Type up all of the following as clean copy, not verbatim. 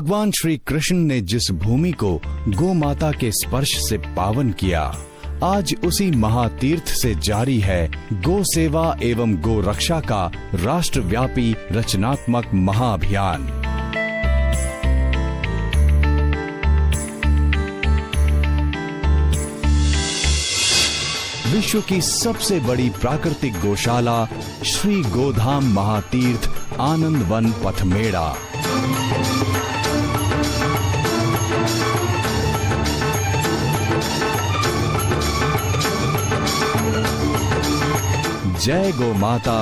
भगवान श्री कृष्ण ने जिस भूमि को गौ माता के स्पर्श से पावन किया, आज उसी महातीर्थ से जारी है गौ सेवा एवं गौ रक्षा का राष्ट्रव्यापी रचनात्मक महाअभियान। विश्व की सबसे बड़ी प्राकृतिक गौशाला श्री गोधाम महातीर्थ आनंद वन पथमेड़ा। जय गौ माता,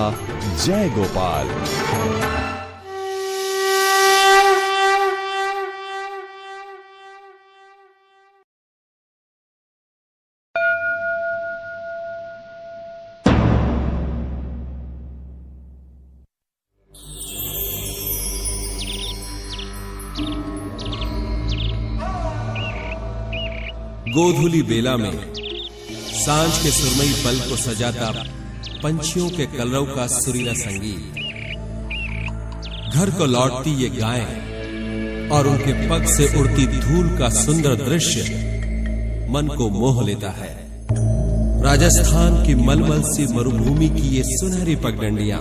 जय गोपाल। गोधूली बेला में सांझ के सुरमई पल को सजाता पंछियों के कलरव का सुरीला संगीत, घर को लौटती ये गायें और उनके पग से उड़ती धूल का सुंदर दृश्य मन को मोह लेता है। राजस्थान की मलमल सी मरुभूमि की ये सुनहरी पगडंडियां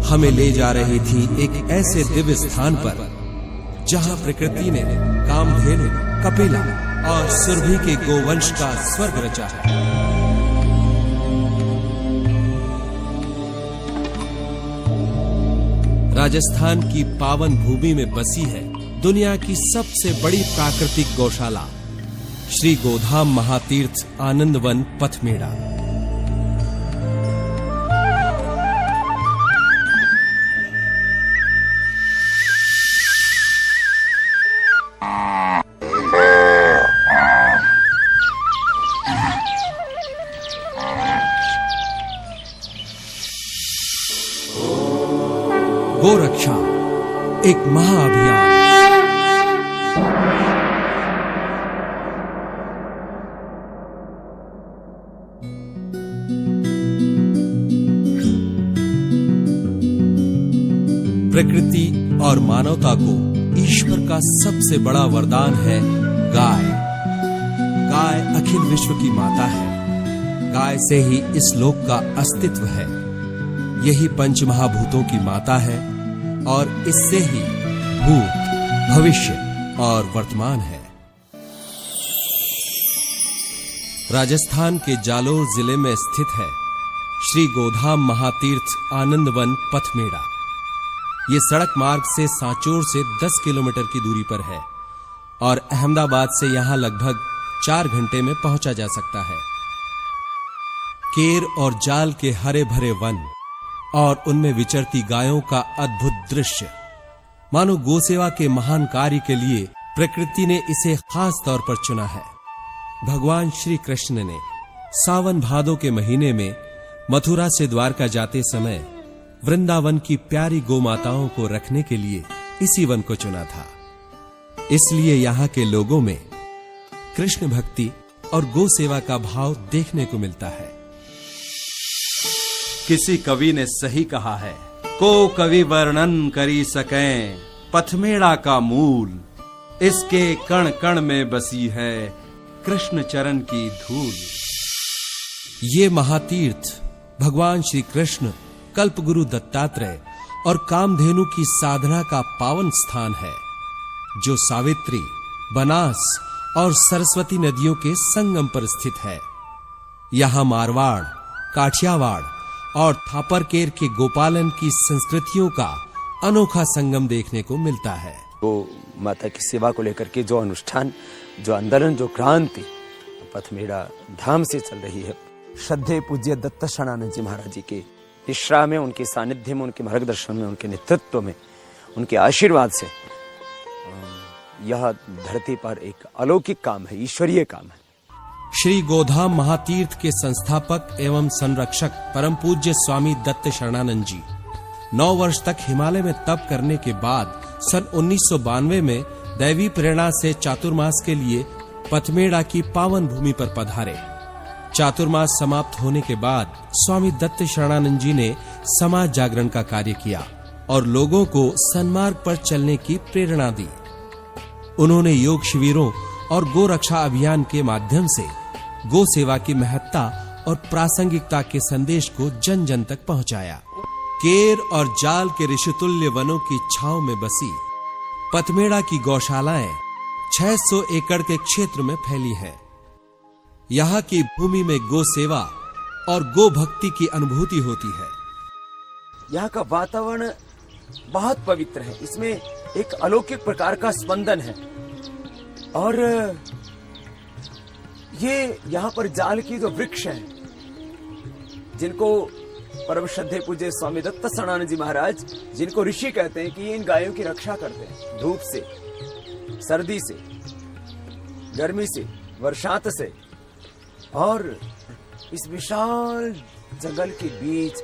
हमें ले जा रही थी एक ऐसे दिव्य स्थान पर जहां प्रकृति ने कामधेनु, कपिला और सुरभि के गोवंश का स्वर्ग रचा है। राजस्थान की पावन भूमि में बसी है दुनिया की सबसे बड़ी प्राकृतिक गौशाला श्री गोधाम महातीर्थ आनंद वन पथमेड़ा। गौ रक्षा एक महाअभियान। प्रकृति और मानवता को ईश्वर का सबसे बड़ा वरदान है गाय। गाय अखिल विश्व की माता है। गाय से ही इस लोक का अस्तित्व है। यही पंचमहाभूतों की माता है और इससे ही भूत, भविष्य और वर्तमान है। राजस्थान के जालोर जिले में स्थित है श्री गोधाम महातीर्थ आनंद वन पथमेड़ा। ये सड़क मार्ग से सांचौर से 10 किलोमीटर की दूरी पर है और अहमदाबाद से यहां लगभग 4 घंटे में पहुंचा जा सकता है। केर और जाल के हरे भरे वन और उनमें विचरती गायों का अद्भुत दृश्य, मानो गोसेवा के महान कार्य के लिए प्रकृति ने इसे खास तौर पर चुना है। भगवान श्री कृष्ण ने सावन भादो के महीने में मथुरा से द्वारका जाते समय वृंदावन की प्यारी गौ माताओं को रखने के लिए इसी वन को चुना था। इसलिए यहाँ के लोगों में कृष्ण भक्ति और गौ सेवा का भाव देखने को मिलता है। किसी कवि ने सही कहा है, को कवि वर्णन करी सकें पथमेड़ा का मूल, इसके कण कण में बसी है कृष्ण चरण की धूल। ये महातीर्थ भगवान श्री कृष्ण, कल्पगुरु दत्तात्रेय और कामधेनु की साधना का पावन स्थान है, जो सावित्री, बनास और सरस्वती नदियों के संगम पर स्थित है। यहाँ मारवाड़, काठियावाड़ और थापरकेर के गोपालन की संस्कृतियों का अनोखा संगम देखने को मिलता है। गौ माता की सेवा को लेकर के जो अनुष्ठान, जो आंदोलन, जो क्रांति पथमेड़ा धाम से चल रही है, श्रद्धेय पूज्य दत्त शरणानंद जी महाराज जी के विश्राम में, उनके सानिध्य में, उनके मार्गदर्शन में, उनके नेतृत्व में, उनके आशीर्वाद से यह धरती पर एक अलौकिक काम है, ईश्वरीय काम है। श्री गोधाम महातीर्थ के संस्थापक एवं संरक्षक परम पूज्य स्वामी दत्त शरणानंद जी 9 वर्ष तक हिमालय में तप करने के बाद सन 1992 में दैवी प्रेरणा से चातुर्मास के लिए पथमेड़ा की पावन भूमि पर पधारे। चातुर्मास समाप्त होने के बाद स्वामी दत्त शरणानंद जी ने समाज जागरण का कार्य किया और लोगों को सन्मार्ग पर चलने की प्रेरणा दी। उन्होंने योग शिविरों और गो रक्षा अभियान के माध्यम से गो सेवा की महत्ता और प्रासंगिकता के संदेश को जन जन तक पहुंचाया। केर और जाल के ऋषितुल्य वनों की छांव में बसी पथमेड़ा की गौशालाएं 600 एकड़ के क्षेत्र में फैली हैं। यहाँ की भूमि में गो सेवा और गो भक्ति की अनुभूति होती है। यहाँ का वातावरण बहुत पवित्र है, इसमें एक अलौकिक प्रकार का स्पंदन है। और ये यहाँ पर जाल की जो वृक्ष हैं, जिनको परम श्रद्धेय पूज्य स्वामी दत्त शरणानंद जी महाराज, जिनको ऋषि कहते हैं, कि ये इन गायों की रक्षा करते हैं धूप से, सर्दी से, गर्मी से, वर्षांत से। और इस विशाल जंगल के बीच,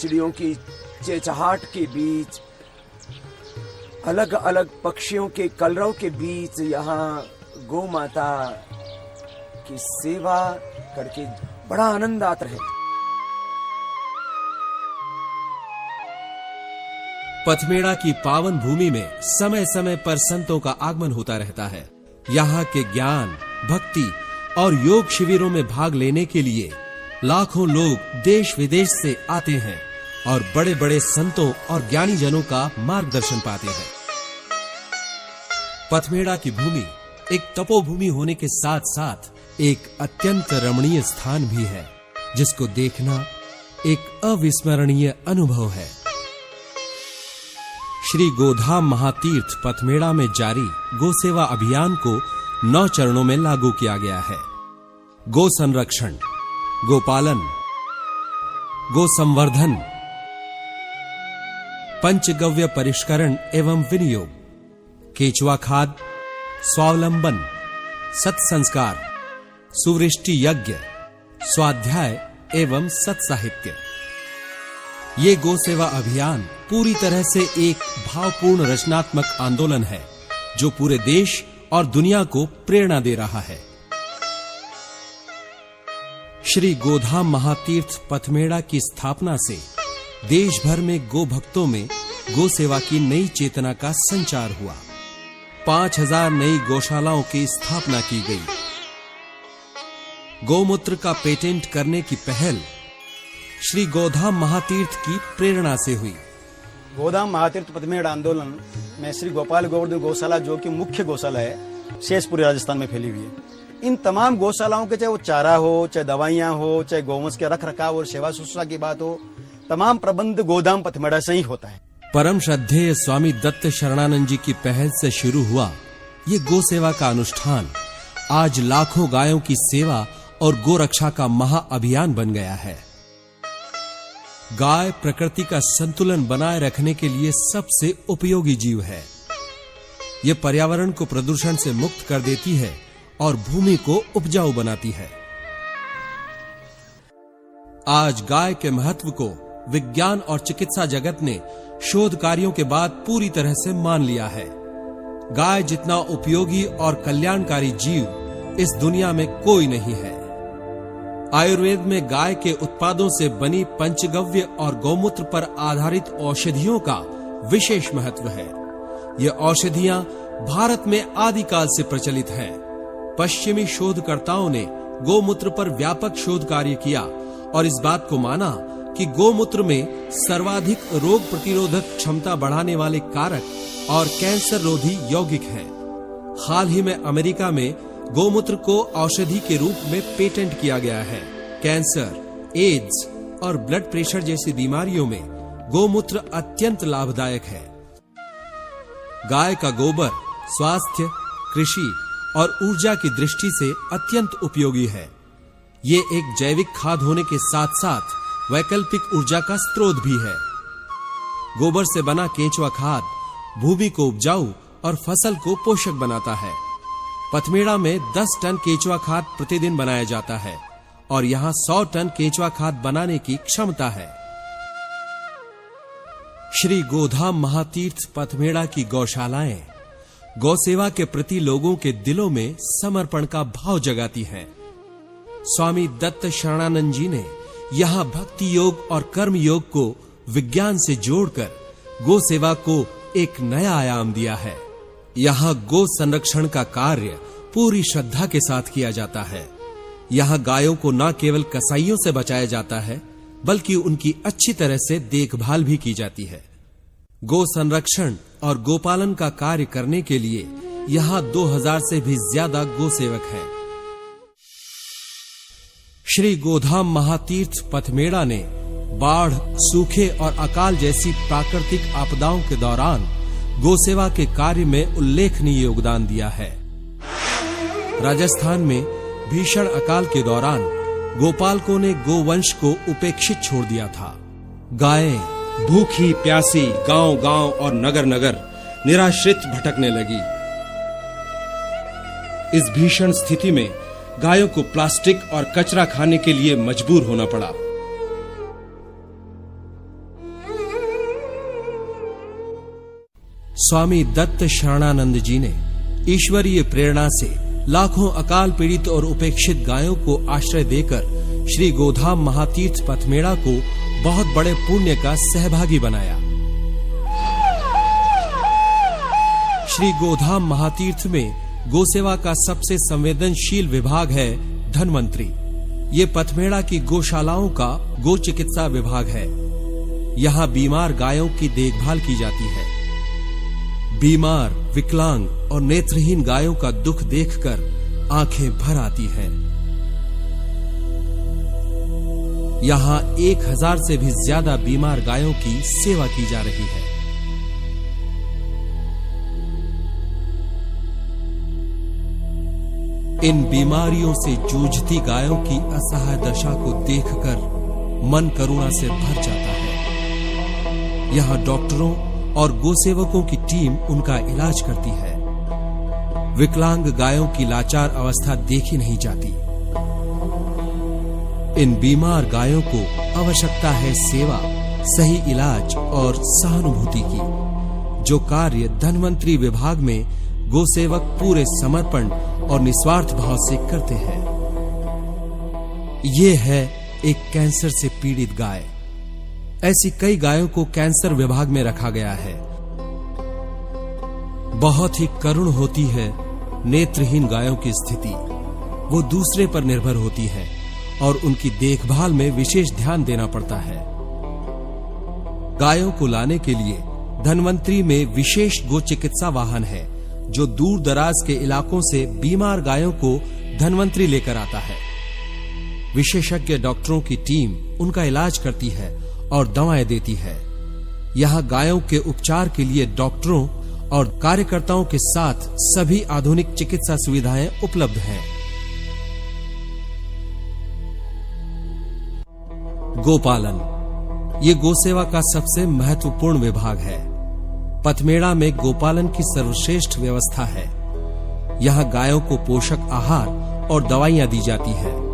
चिड़ियों की चहचहाट के बीच, अलग अलग पक्षियों के कलरव के बीच यहाँ गौ माता की सेवा करके बड़ा आनंद आता है। पथमेड़ा की पावन भूमि में समय समय पर संतों का आगमन होता रहता है। यहाँ के ज्ञान, भक्ति और योग शिविरों में भाग लेने के लिए लाखों लोग देश विदेश से आते हैं और बड़े बड़े संतों और ज्ञानी जनों का मार्गदर्शन पाते हैं। पथमेड़ा की भूमि एक तपोभूमि होने के साथ साथ एक अत्यंत रमणीय स्थान भी है, जिसको देखना एक अविस्मरणीय अनुभव है। श्री गोधाम महातीर्थ पथमेड़ा में जारी गो सेवा अभियान को 9 चरणों में लागू किया गया है। गो संरक्षण, गोपालन, गो संवर्धन, पंचगव्य परिष्करण एवं विनियोग, केचुआ खाद, स्वावलंबन, सत्संस्कार, सुवृष्टि यज्ञ, स्वाध्याय एवं सत्साहित्य। ये गो सेवा अभियान पूरी तरह से एक भावपूर्ण रचनात्मक आंदोलन है, जो पूरे देश और दुनिया को प्रेरणा दे रहा है। श्री गोधाम महातीर्थ पथमेड़ा की स्थापना से देश भर में गो भक्तों में गो सेवा की नई चेतना का संचार हुआ। 5000 नई गौशालाओं की स्थापना की गई। गौमूत्र का पेटेंट करने की पहल श्री गोधाम महातीर्थ की प्रेरणा से हुई। गोधाम महातीर्थ पथमेड़ा आंदोलन में श्री गोपाल गोवर्धन गौशाला, जो कि मुख्य गौशाला है, शेष पूरे राजस्थान में फैली हुई है। इन तमाम गौशालाओं के, चाहे वो चारा हो, चाहे दवाइयां हो, चाहे गौवंश के रख रखाव और सेवा शुश्रूषा की बात हो, तमाम प्रबंध गोधाम पथमेड़ा से ही होता है। परम श्रद्धेय स्वामी दत्त शरणानंद जी की पहल से शुरू हुआ ये गो सेवा का अनुष्ठान आज लाखों गायों की सेवा और गो रक्षा का महाअभियान बन गया है। गाय प्रकृति का संतुलन बनाए रखने के लिए सबसे उपयोगी जीव है। यह पर्यावरण को प्रदूषण से मुक्त कर देती है और भूमि को उपजाऊ बनाती है। आज गाय के महत्व को विज्ञान और चिकित्सा जगत ने शोध कार्यों के बाद पूरी तरह से मान लिया है। गाय जितना उपयोगी और कल्याणकारी जीव इस दुनिया में कोई नहीं है। आयुर्वेद में गाय के उत्पादों से बनी पंचगव्य और गौमूत्र पर आधारित औषधियों का विशेष महत्व है। ये औषधियां भारत में आदिकाल से प्रचलित हैं। पश्चिमी शोधकर्ताओं ने गौमूत्र पर व्यापक शोध कार्य किया और इस बात को माना कि गौमूत्र में सर्वाधिक रोग प्रतिरोधक क्षमता बढ़ाने वाले कारक और कैंसर रोधी यौगिक हैं। हाल ही में अमेरिका में गौमूत्र को औषधि के रूप में पेटेंट किया गया है। कैंसर, एड्स और ब्लड प्रेशर जैसी बीमारियों में गौमूत्र अत्यंत लाभदायक है। गाय का गोबर स्वास्थ्य, कृषि और ऊर्जा की दृष्टि से अत्यंत उपयोगी है। ये एक जैविक खाद होने के साथ साथ वैकल्पिक ऊर्जा का स्रोत भी है। गोबर से बना केंचुआ खाद भूमि को उपजाऊ और फसल को पोषक बनाता है। पथमेड़ा में 10 टन केंचुआ खाद प्रतिदिन बनाया जाता है और यहाँ 100 टन केंचुआ खाद बनाने की क्षमता है। श्री गोधाम महातीर्थ पथमेड़ा की गौशालाएं गौसेवा के प्रति लोगों के दिलों में समर्पण का भाव जगाती हैं। स्वामी दत्त शरणानंद जी ने यहाँ भक्ति योग और कर्म योग को विज्ञान से जोड़कर गौ सेवा को एक नया आयाम दिया है यहाँ गो संरक्षण का कार्य पूरी श्रद्धा के साथ किया जाता है। यहाँ गायों को न केवल कसाईयों से बचाया जाता है, बल्कि उनकी अच्छी तरह से देखभाल भी की जाती है। गो संरक्षण और गोपालन का कार्य करने के लिए यहाँ 2000 से भी ज्यादा गो सेवक हैं। श्री गोधाम महातीर्थ पथमेड़ा ने बाढ़, सूखे और अकाल जैसी प्राकृतिक आपदाओं के दौरान गोसेवा के कार्य में उल्लेखनीय योगदान दिया है। राजस्थान में भीषण अकाल के दौरान गोपालकों ने गोवंश को उपेक्षित छोड़ दिया था। गायें भूखी प्यासी गांव-गांव और नगर-नगर निराश्रित भटकने लगी। इस भीषण स्थिति में गायों को प्लास्टिक और कचरा खाने के लिए मजबूर होना पड़ा। स्वामी दत्त शरणानंद जी ने ईश्वरीय प्रेरणा से लाखों अकाल पीड़ित और उपेक्षित गायों को आश्रय देकर श्री गोधाम महातीर्थ पथमेड़ा को बहुत बड़े पुण्य का सहभागी बनाया। श्री गोधाम महातीर्थ में गोसेवा का सबसे संवेदनशील विभाग है धन्वंतरी। ये पथमेड़ा की गौशालाओं का गो चिकित्सा विभाग है। यहाँ बीमार गायों की देखभाल की जाती है। बीमार, विकलांग और नेत्रहीन गायों का दुख देखकर आंखें भर आती हैं। यहाँ 1000 से भी ज्यादा बीमार गायों की सेवा की जा रही है। इन बीमारियों से जूझती गायों की असहाय दशा को देखकर मन करुणा से भर जाता है। यहाँ डॉक्टरों और गोसेवकों की टीम उनका इलाज करती है। विकलांग गायों की लाचार अवस्था देखी नहीं जाती। इन बीमार गायों को आवश्यकता है सेवा, सही इलाज और सहानुभूति की, जो कार्य धन्वंतरी विभाग में गोसेवक पूरे समर्पण और निस्वार्थ भाव से करते हैं। ये है एक कैंसर से पीड़ित गाय। ऐसी कई गायों को कैंसर विभाग में रखा गया है। बहुत ही करुण होती है नेत्रहीन गायों की स्थिति। वो दूसरे पर निर्भर होती हैं और उनकी देखभाल में विशेष ध्यान देना पड़ता है। गायों को लाने के लिए धन्वंतरी में विशेष गो चिकित्सा वाहन है, जो दूर दराज के इलाकों से बीमार गायों को धन्वंतरी लेकर आता है। विशेषज्ञ डॉक्टरों की टीम उनका इलाज करती है और दवाएं देती है। यहाँ गायों के उपचार के लिए डॉक्टरों और कार्यकर्ताओं के साथ सभी आधुनिक चिकित्सा सुविधाएं उपलब्ध हैं। गोपालन, ये गोसेवा का सबसे महत्वपूर्ण विभाग है। पथमेड़ा में गोपालन की सर्वश्रेष्ठ व्यवस्था है। यहाँ गायों को पोषक आहार और दवाइयां दी जाती है।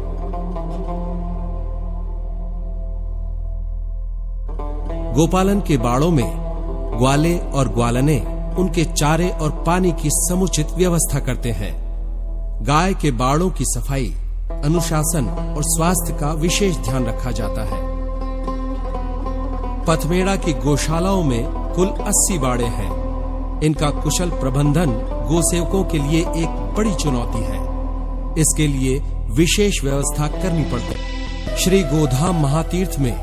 गोपालन के बाड़ों में ग्वाले और ग्वालने उनके चारे और पानी की समुचित व्यवस्था करते हैं। गाय के बाड़ों की सफाई, अनुशासन और स्वास्थ्य का विशेष ध्यान रखा जाता है। पथमेड़ा की गौशालाओं में कुल 80 बाड़े हैं। इनका कुशल प्रबंधन गोसेवकों के लिए एक बड़ी चुनौती है। इसके लिए विशेष व्यवस्था करनी पड़ती है। श्री गोधाम महातीर्थ में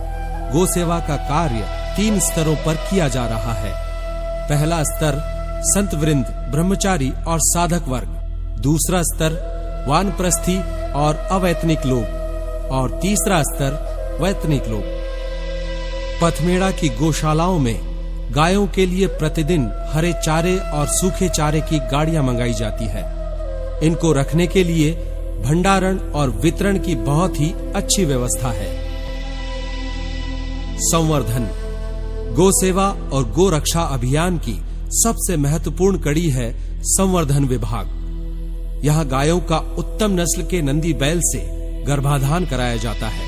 गोसेवा का कार्य 3 स्तरों पर किया जा रहा है। पहला स्तर संत वृंद, ब्रह्मचारी और साधक वर्ग, दूसरा स्तर वानप्रस्थी और अवैतनिक लोग और तीसरा स्तर वैतनिक लोग। पथमेड़ा की गौशालाओं में गायों के लिए प्रतिदिन हरे चारे और सूखे चारे की गाड़ियां मंगाई जाती है। इनको रखने के लिए भंडारण और वितरण की बहुत ही अच्छी व्यवस्था है। संवर्धन, गोसेवा और गोरक्षा अभियान की सबसे महत्वपूर्ण कड़ी है संवर्धन विभाग। यहाँ गायों का उत्तम नस्ल के नंदी बैल से गर्भाधान कराया जाता है,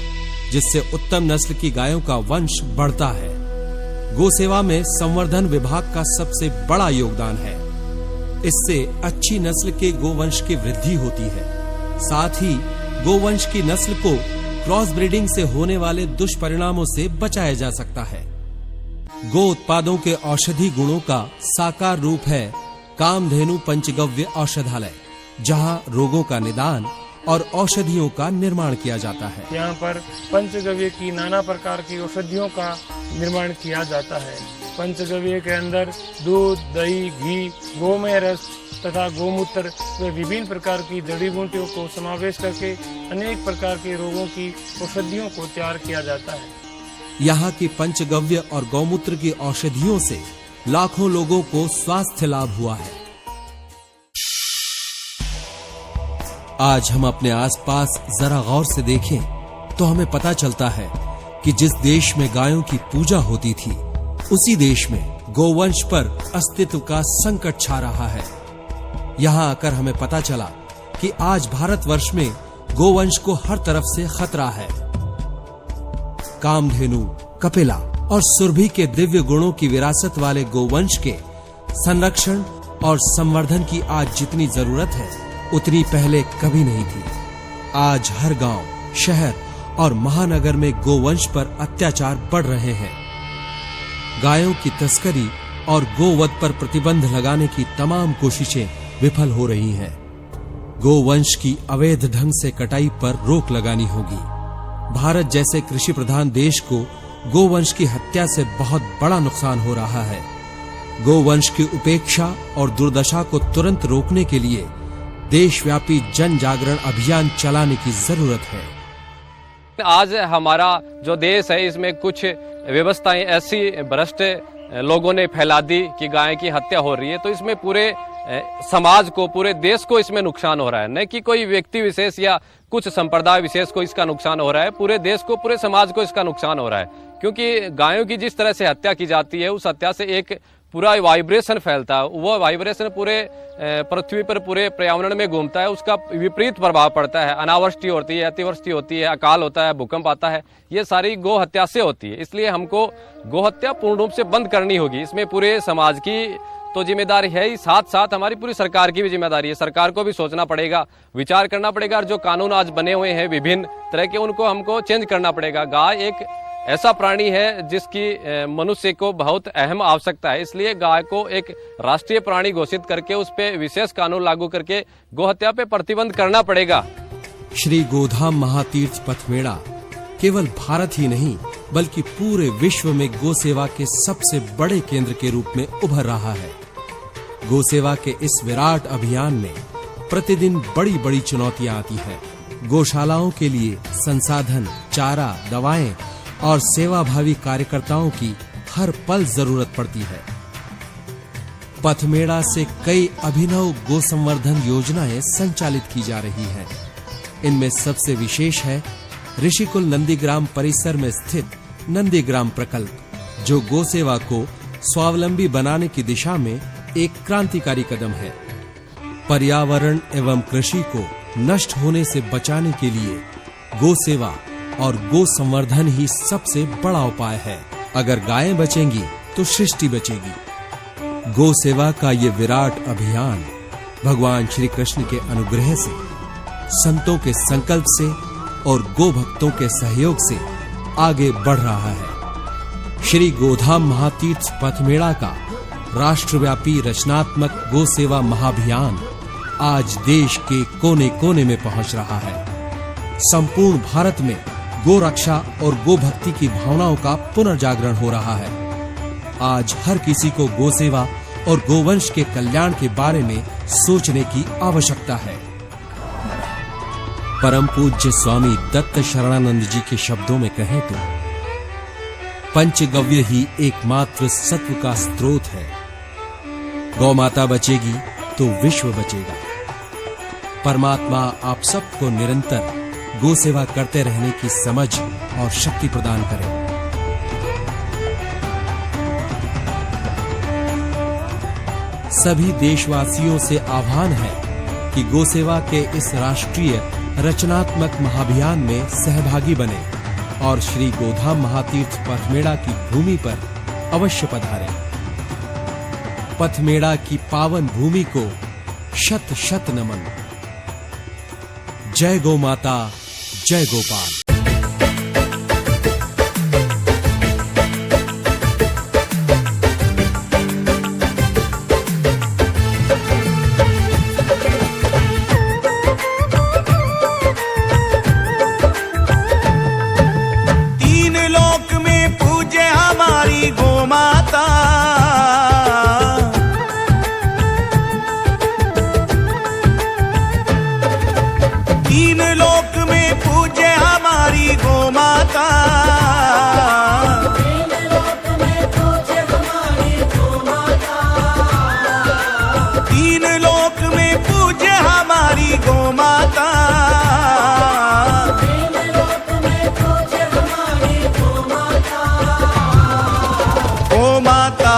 जिससे उत्तम नस्ल की गायों का वंश बढ़ता है। गोसेवा में संवर्धन विभाग का सबसे बड़ा योगदान है। इससे अच्छी नस्ल के गोवंश की वृद्धि होती है। साथ ही गोवंश की नस्ल को क्रॉस ब्रीडिंग से होने वाले दुष्परिणामों से बचाया जा सकता है। गो उत्पादों के औषधि गुणों का साकार रूप है कामधेनु पंचगव्य औषधालय, जहां रोगों का निदान और औषधियों का निर्माण किया जाता है। यहाँ पर पंचगव्य की नाना प्रकार की औषधियों का निर्माण किया जाता है। पंचगव्य के अंदर दूध, दही, घी, गोमय रस तथा गोमूत्र व विभिन्न प्रकार की जड़ी बूटियों को समावेश करके अनेक प्रकार के रोगों की औषधियों को तैयार किया जाता है। यहाँ की पंचगव्य और गौमूत्र की औषधियों से लाखों लोगों को स्वास्थ्य लाभ हुआ है। आज हम अपने आसपास जरा गौर से देखें तो हमें पता चलता है कि जिस देश में गायों की पूजा होती थी, उसी देश में गोवंश पर अस्तित्व का संकट छा रहा है। यहाँ आकर हमें पता चला कि आज भारतवर्ष में गोवंश को हर तरफ से खतरा है। कामधेनु, कपिला और सुरभि के दिव्य गुणों की विरासत वाले गोवंश के संरक्षण और संवर्धन की आज जितनी जरूरत है, उतनी पहले कभी नहीं थी। आज हर गांव, शहर और महानगर में गोवंश पर अत्याचार बढ़ रहे हैं। गायों की तस्करी और गोवध पर प्रतिबंध लगाने की तमाम कोशिशें विफल हो रही हैं। गोवंश की अवैध ढंग से कटाई पर रोक लगानी होगी। भारत जैसे कृषि प्रधान देश को गोवंश की हत्या से बहुत बड़ा नुकसान हो रहा है। गोवंश की उपेक्षा और दुर्दशा को तुरंत रोकने के लिए देशव्यापी जन जागरण अभियान चलाने की जरूरत है। आज हमारा जो देश है, इसमें कुछ व्यवस्थाएं ऐसी भ्रष्ट लोगों ने फैला दी कि गाय की हत्या हो रही है, तो इसमें पूरे समाज को, पूरे देश को इसमें नुकसान हो रहा है। न कि कोई व्यक्ति विशेष या कुछ संप्रदाय विशेष को इसका नुकसान हो रहा है, पूरे देश को, पूरे समाज को इसका नुकसान हो रहा है। क्योंकि गायों की जिस तरह से हत्या की जाती है, उस हत्या से एक पूरा वाइब्रेशन फैलता है। वो वाइब्रेशन पूरे पृथ्वी पर, पूरे पर्यावरण में घूमता है, उसका विपरीत प्रभाव पड़ता है। अनावृष्टि होती है, अतिवृष्टि होती है, अकाल होता है, भूकंप आता है। ये सारी गो हत्या से होती है। इसलिए हमको गो हत्या पूर्ण रूप से बंद करनी होगी। इसमें पूरे समाज की तो जिम्मेदारी है ही, साथ साथ हमारी पूरी सरकार की भी जिम्मेदारी है। सरकार को भी सोचना पड़ेगा, विचार करना पड़ेगा, और जो कानून आज बने हुए हैं विभिन्न तरह के, उनको हमको चेंज करना पड़ेगा। गाय एक ऐसा प्राणी है जिसकी मनुष्य को बहुत अहम आवश्यकता है। इसलिए गाय को एक राष्ट्रीय प्राणी घोषित करके उस पे विशेष कानून लागू करके गोहत्या पे प्रतिबंध करना पड़ेगा। श्री गोधाम महातीर्थ पथमेड़ा केवल भारत ही नहीं, बल्कि पूरे विश्व में गो सेवा के सबसे बड़े केंद्र के रूप में उभर रहा है। गो सेवा के इस विराट अभियान में प्रतिदिन बड़ी बड़ी चुनौतियां आती हैं। गौशालाओं के लिए संसाधन, चारा, दवाएं और सेवाभावी कार्यकर्ताओं की हर पल जरूरत पड़ती है। पथमेड़ा से कई अभिनव गो संवर्धन योजनाएं संचालित की जा रही हैं। इनमें सबसे विशेष है ऋषिकुल नंदीग्राम परिसर में स्थित नंदीग्राम प्रकल्प, जो गो सेवा को स्वावलंबी बनाने की दिशा में एक क्रांतिकारी कदम है। पर्यावरण एवं कृषि को नष्ट होने से बचाने के लिए गो सेवा और गो संवर्धन ही सबसे बड़ा उपाय है। अगर गायें बचेंगी तो सृष्टि बचेगी। गो सेवा का ये विराट अभियान भगवान श्री कृष्ण के अनुग्रह से, संतों के संकल्प से और गो भक्तों के सहयोग से आगे बढ़ रहा है। श्री गोधाम महातीर्थ पथमेड़ा का राष्ट्रव्यापी रचनात्मक गो सेवा महाभियान आज देश के कोने कोने में पहुंच रहा है। संपूर्ण भारत में गो रक्षा और गो भक्ति की भावनाओं का पुनर्जागरण हो रहा है। आज हर किसी को गो सेवा और गोवंश के कल्याण के बारे में सोचने की आवश्यकता है। परम पूज्य स्वामी दत्त शरणानंद जी के शब्दों में कहें तो पंचगव्य ही एकमात्र सत्व का स्रोत है। गौ माता बचेगी तो विश्व बचेगा। परमात्मा आप सबको निरंतर गो सेवा करते रहने की समझ और शक्ति प्रदान करें। सभी देशवासियों से आह्वान है कि गो सेवा के इस राष्ट्रीय रचनात्मक महाभियान में सहभागी बने और श्री गोधाम महातीर्थ पथमेड़ा की भूमि पर अवश्य पधारें। पथमेड़ा की पावन भूमि को शत शत नमन। जय गौ माता, जय गोपाल।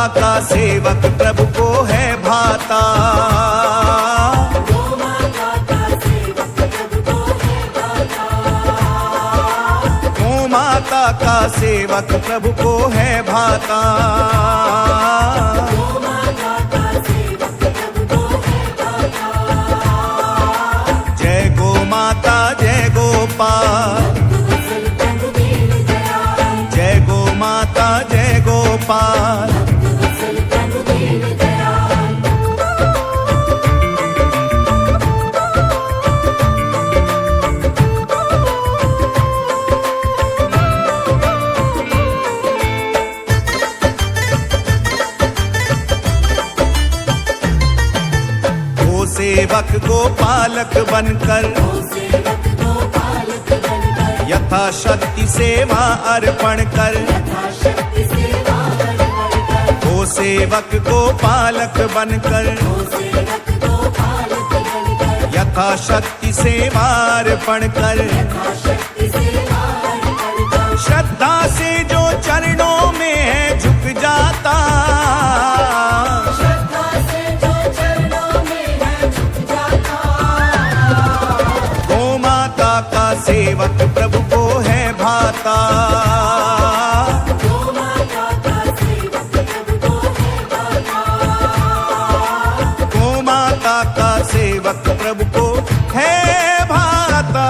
का सेवक प्रभु को है भाता। गौ माता का सेवक प्रभु को है भाता। गौ माता का सेवक प्रभु को है भाता। गौ माता का सेवक प्रभु को है भाता। जय गो माता जय गोपाल, वत्सल प्रभु दीन दयाल। जय गो माता जय गोपाल। वत्सल प्रभु दीन दयाल। गो सेवक गोपालक बनकर गौ सेवक गोपालक बनकर यथाशक्ति सेवा अर्पण कर। यथाशक्ति सेवा कर। गो सेवक गोपालक बनकर गौ सेवक गोपालक बनकर यथाशक्ति सेवा अर्पण कर। यथाशक्ति सेवा कर। श्रद्धा से जो चरणों में है झुक जाता। श्रद्धा से जो चरणों में है झुक जाता। गो माता का सेवक प्रभु को है भाता। गौ माता का सेवक प्रभु को है भाता। गो माता का सेवक प्रभु को है भाता।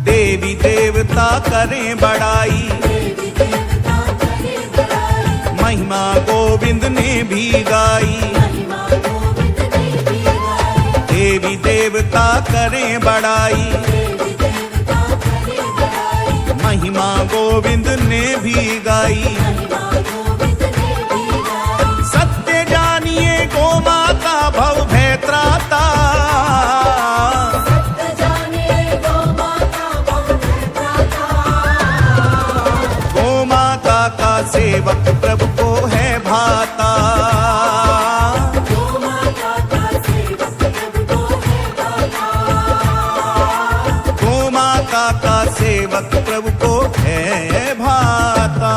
देवी देवता करें बड़ाई, देवी देवता करे बड़ाई। महिमा गोविंद ने भी गाई। महिमा गोविंद ने भी गाई। देवी देवता करें बड़ाई, देवी देवता करे बड़ाई। महिमा गोविंद ने भी गाई। महिमा गोविंद ने भी गाई। सत्य जानिए गो माता भव भय त्राता। सत्य जानिए गौ माता बहुत त्राता। गो माता का सेवक प्रभु को है भाता। गौ माता का सेवक प्रभु को है भाता। गो माता का सेवक प्रभु को है भाता।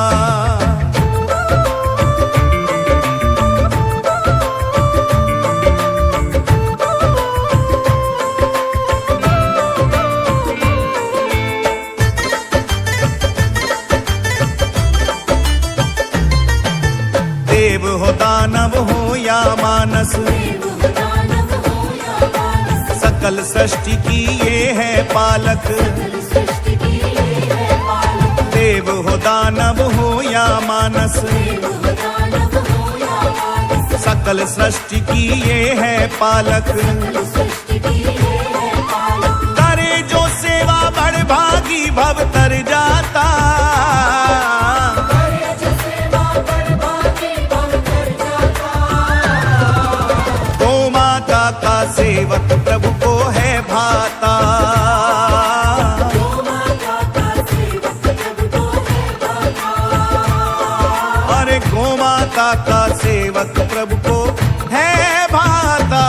देव हो दानव हो या मानस, देव हो दानव हो या मानस। सकल सृष्टि की ये है पालक। सकल सृष्टि की ये है पालक। देव हो दानव हो या मानस, देव हो दानव हो या मानस। सकल सृष्टि की ये है पालक। सकल सृष्टि की ये है पालक। करे जो सेवा बड़ भागी भव तर जाता। करे जो सेवा बड़ भागी भव तर जाता। गो माता का सेवक प्रभु को है भाता। गौ माता का सेवक प्रभु को है भाता। अरे गो माता का सेवक प्रभु को है भाता।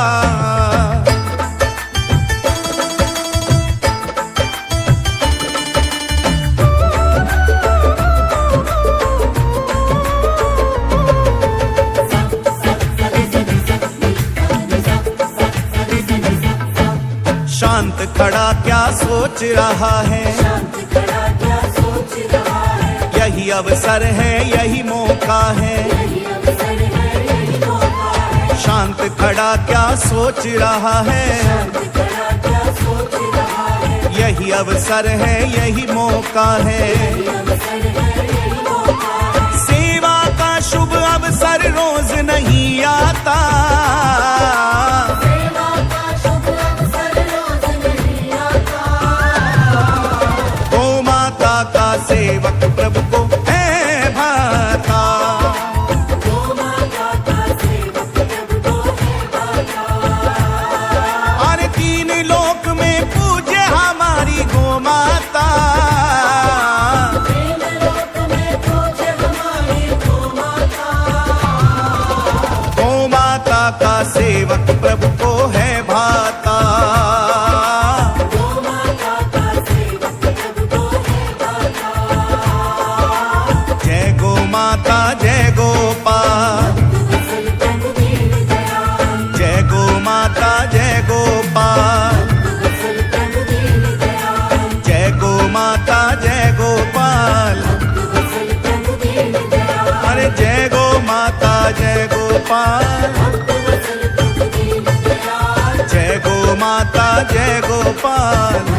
शांत खड़ा क्या सोच रहा है। शांत खड़ा क्या सोच रहा है। यही अवसर है यही मौका है। यही अवसर है यही मौका है। शांत खड़ा क्या सोच रहा है। शांत खड़ा क्या सोच रहा है। यही अवसर है यही मौका है। यही अवसर है यही मौका है। सेवा का शुभ अवसर रोज नहीं आता। सेवा का शुभ अवसर रोज नहीं आता। गो माता का सेवक प्रभु को है भाता। गौ माता का सेवक प्रभु को है भाता। अरे तीन लोक में पूज्य हमारी गो माता। तीन लोक में पूज्य हमारी गौ गोपाल जय गो माता जय गोपाल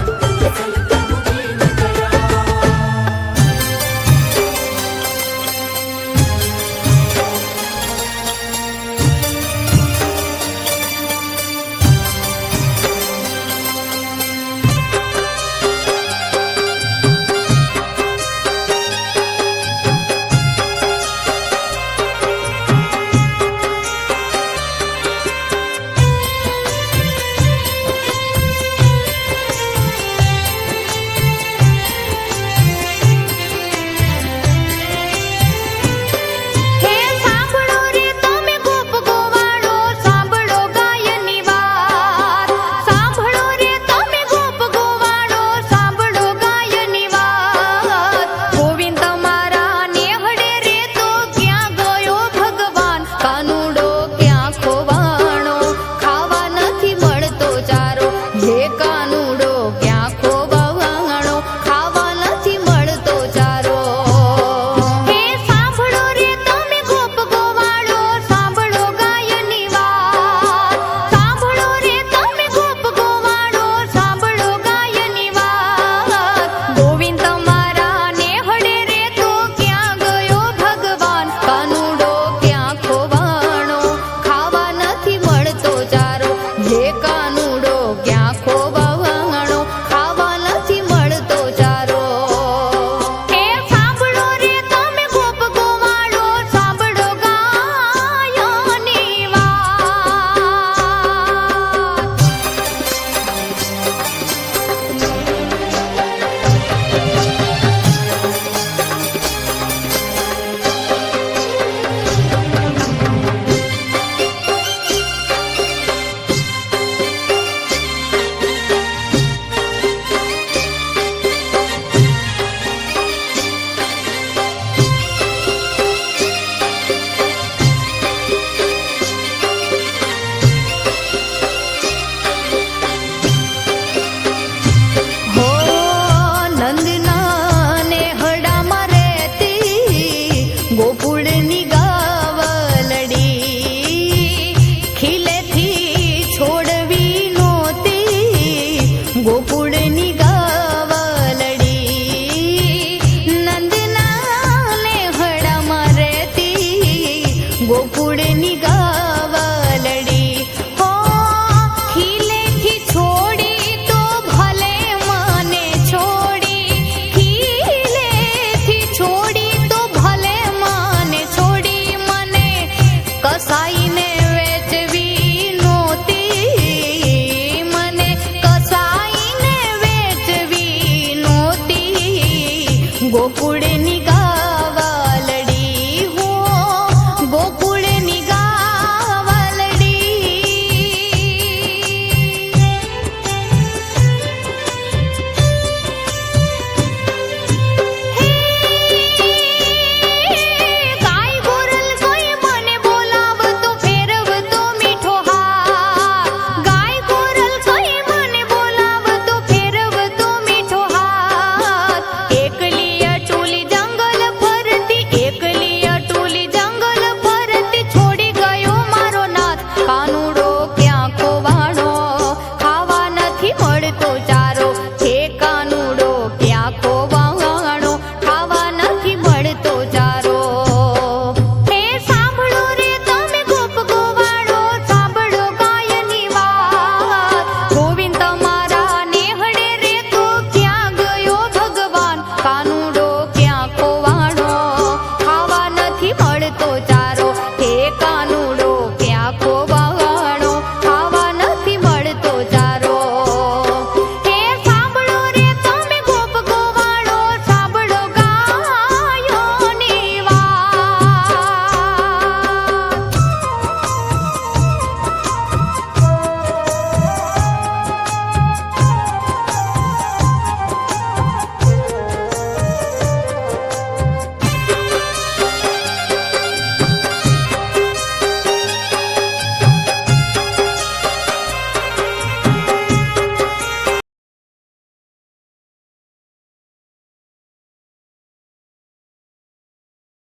गोकुळे